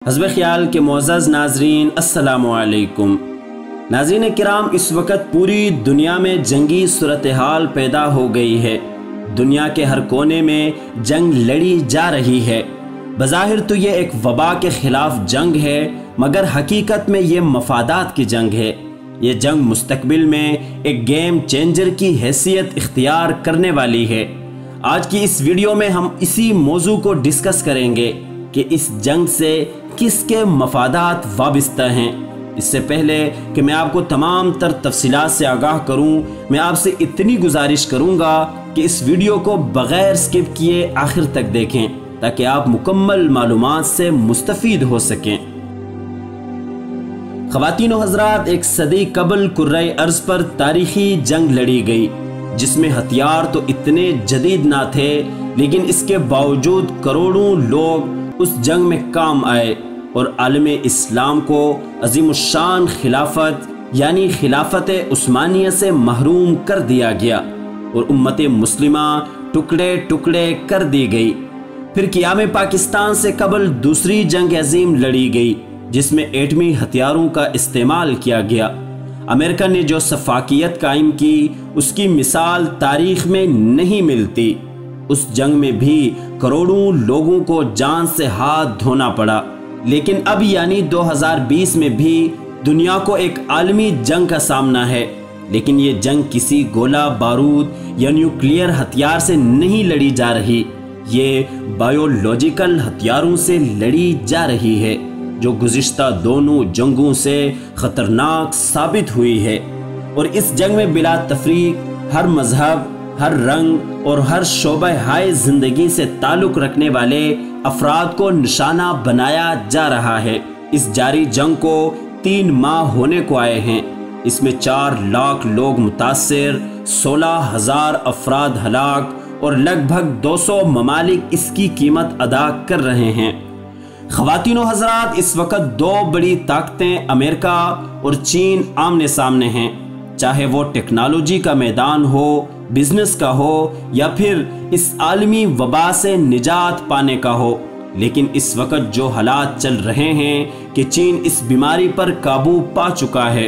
हस्ब ख्याल के मुअज़्ज़ज़ नाज़रीन अस्सलामु अलैकुम। नाज़रीन किराम, इस वक्त पूरी दुनिया में जंगी सूरत हाल पैदा हो गई है। दुनिया के हर कोने में जंग लड़ी जा रही है। बज़ाहिर तो ये एक वबा के ख़िलाफ़ जंग है, मगर हकीकत में ये मफादात की जंग है। ये जंग मुस्तक़बिल में एक गेम चेंजर की हैसियत इख्तियार करने वाली है। आज की इस वीडियो में हम इसी मौजू को डिस्कस करेंगे कि इस जंग से किसके मफादात वाबिस्ता हैं। इससे पहले कि मैं आपको तमाम तर तफसीलात से आगाह करूं, मैं आपसे इतनी गुजारिश करूंगा कि इस वीडियो को बग़ैर स्किप किए आखिर तक देखें, ताकि आप मुकम्मल मालूमात से मुस्तफ़ीद हो सकें। ख़वातीन व हज़रात, एक सदी कबल कुर्रे अर्ज़ पर तारीख़ी जंग लड़ी गई, जिसमें हथियार तो इतने जदीद ना थे, लेकिन इसके बावजूद करोड़ों लोग उस जंग में काम आए और आलमे इस्लाम को अज़ीमुश्शान खिलाफत यानी खिलाफत उस्मानिया से महरूम कर दिया गया और उम्मत मुस्लिमा टुकड़े टुकड़े कर दी गई। फिर क़याम पाकिस्तान से कबल दूसरी जंग अज़ीम लड़ी गई, जिसमें एटमी हथियारों का इस्तेमाल किया गया। अमेरिका ने जो सफाकियत कायम की, उसकी मिसाल तारीख़ में नहीं मिलती। उस जंग में भी करोड़ों लोगों को जान से हाथ धोना पड़ा, लेकिन अब यानी 2020 में भी दुनिया को एक आलमी जंग का सामना है। लेकिन ये जंग किसी गोला बारूद या न्यूक्लियर हथियार से नहीं लड़ी जा रही, ये बायोलॉजिकल हथियारों से लड़ी जा रही है, जो गुज़िश्ता दोनों जंगों से ख़तरनाक साबित हुई है। और इस जंग में बिला तफरीक हर मजहब, हर रंग और हर शोबे हाय जिंदगी से ताल्लुक़ रखने वाले अफराद को निशाना बनाया जा रहा है। इस जारी जंग को 3 माह होने को आए हैं। इसमें 4 लाख लोग मुतासिर, 16,000 अफराद हलाक और लगभग 200 ममालिक इसकी कीमत अदा कर रहे हैं। ख़वातीन व हज़रात, इस वक्त 2 बड़ी ताकतें अमेरिका और चीन आमने सामने हैं, चाहे वो टेक्नोलॉजी का मैदान हो, बिजनेस का हो या फिर इस आलमी वबा से निजात पाने का हो। लेकिन इस वक्त जो हालात चल रहे हैं कि चीन इस बीमारी पर काबू पा चुका है।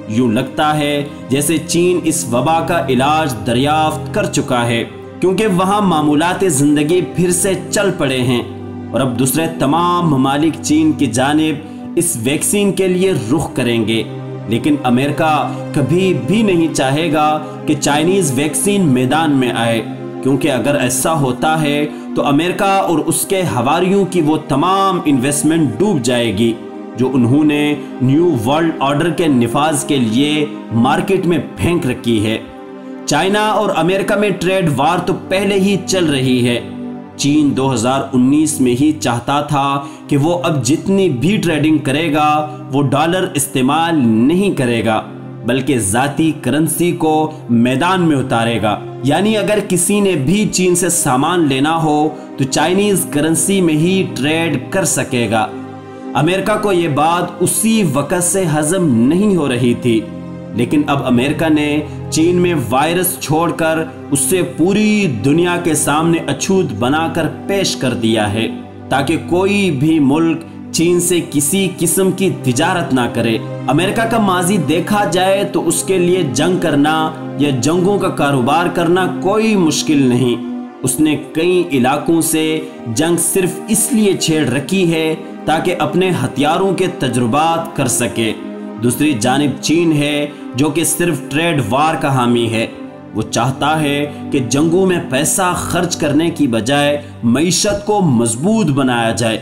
यूं लगता है जैसे चीन इस वबा का इलाज दरियाफ्त कर चुका है, क्योंकि वहाँ मामूलात ज़िंदगी फिर से चल पड़े हैं और अब दूसरे तमाम ममालिक चीन की जानिब इस वैक्सीन के लिए रुख करेंगे। लेकिन अमेरिका कभी भी नहीं चाहेगा कि चाइनीज़ वैक्सीन मैदान में आए, क्योंकि अगर ऐसा होता है तो अमेरिका और उसके हवारियों की वो तमाम इन्वेस्टमेंट डूब जाएगी जो उन्होंने न्यू वर्ल्ड ऑर्डर के निफाज के लिए मार्केट में फेंक रखी है। चाइना और अमेरिका में ट्रेड वार तो पहले ही चल रही है। चीन 2019 में ही चाहता था कि वो अब जितनी भी ट्रेडिंग करेगा वो डॉलर इस्तेमाल नहीं करेगा, बल्कि ज़ाती करेंसी को मैदान में उतारेगा। यानी अगर किसी ने भी चीन से सामान लेना हो तो चाइनीज़ करेंसी में ही ट्रेड कर सकेगा। अमेरिका को ये बात उसी वक्त से हजम नहीं हो रही थी, लेकिन अब अमेरिका ने चीन में वायरस छोड़कर उससे पूरी दुनिया के सामने अछूत बनाकर पेश कर दिया है, ताकि कोई भी मुल्क चीन से किसी किस्म की तिजारत ना करे। अमेरिका का माजी देखा जाए तो उसके लिए जंग करना या जंगों का कारोबार करना कोई मुश्किल नहीं। उसने कई इलाकों से जंग सिर्फ इसलिए छेड़ रखी है ताकि अपने हथियारों के तजुर्बात कर सके। दूसरी जानिब चीन है जो कि सिर्फ ट्रेड वार का हामी है। वो चाहता है कि जंगों में पैसा खर्च करने की बजाय मईशत को मजबूत बनाया जाए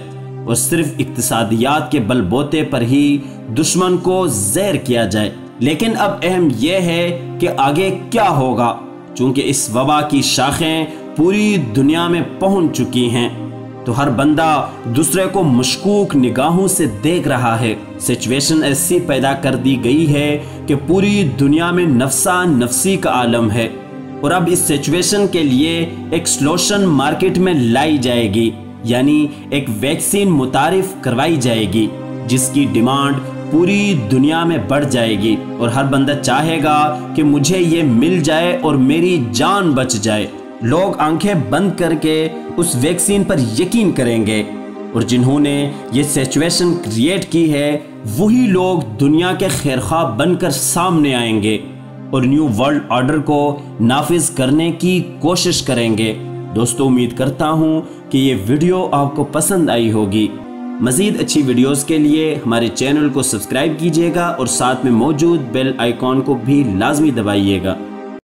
और सिर्फ इक्तिसादियात के बलबूते पर ही दुश्मन को ज़हर किया जाए। लेकिन अब अहम यह है कि आगे क्या होगा, चूँकि इस वबा की शाखें पूरी दुनिया में पहुँच चुकी हैं, तो हर बंदा दूसरे को मशकूक निगाहों से देख रहा है। सिचुएशन ऐसी पैदा कर दी गई है कि पूरी दुनिया में नफसा नफसी का आलम है और अब इस सिचुएशन के लिए एक सोल्यूशन मार्केट में लाई जाएगी, यानी एक वैक्सीन मुतारिफ करवाई जाएगी, जिसकी डिमांड पूरी दुनिया में बढ़ जाएगी और हर बंदा चाहेगा कि मुझे ये मिल जाए और मेरी जान बच जाए। लोग आंखें बंद करके उस वैक्सीन पर यकीन करेंगे اور جنہوں نے یہ سچویشن کریٹ کی ہے وہی لوگ دنیا کے خیرخواہ بن کر سامنے آئیں گے اور نیو ورلڈ آرڈر کو نافذ کرنے کی کوشش کریں گے۔ دوستو امید کرتا ہوں کہ یہ ویڈیو آپ کو پسند آئی ہوگی۔ مزید اچھی ویڈیوز کے لیے ہمارے چینل کو سبسکرائب کیجیے گا اور ساتھ میں موجود بیل آئیکن کو بھی لازمی دبائیے گا۔